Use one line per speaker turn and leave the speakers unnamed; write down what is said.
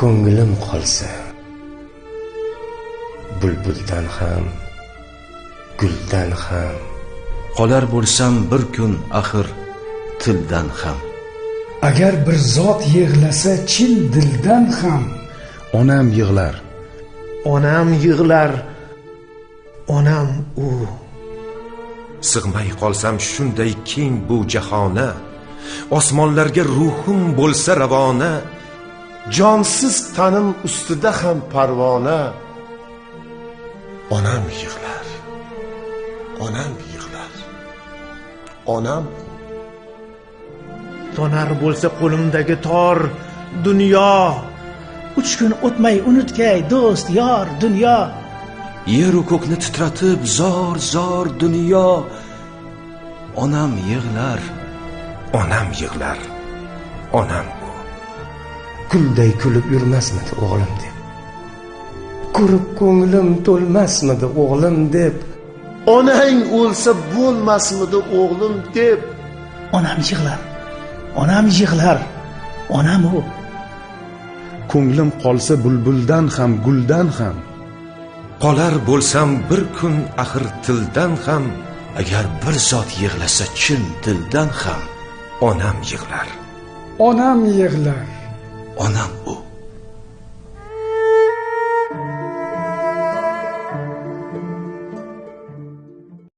ko'nglim qolsa bulbuldan ham guldan ham
qolar bo'lsam bir kun axir tildan ham.
Agar bir zot yig'lasa chin dildan ham
onam yig'lar.
Onam yig'lar. Onam u.
Sig'may qolsam shunday keng bu jahona, osmonlarga ruhim bo'lsa ravona,
jonsiz tanim ustida ham parvona. Onam yig'lar. Onam yig'lar. Onam
Tonar bo'lsa qo'limdagi tor dunyo.
3 kun o'tmay unutgay do'st yor dunyo.
Yer u ko'kni titratib zor zor dunyo. Onam yig'lar.
Onam yig'lar. Onam bu.
gulday kulib yurmasmidi o'g'lim deb, ko'rib ko'nglim to'lmasmidi o'g'lim deb,
onang o'lsa bo'lmasmidi o'g'lim deb.
Onam yig'lar. Onam yig'lar. Onam u.
Ko'nglim qolsa bulbuldan ham guldan ham
qolar bo'lsam bir kun axir tildan ham,
Agar bir zot yig'lasa chin dildan ham
onam yig'lar.
onam yig'lar.
onam u.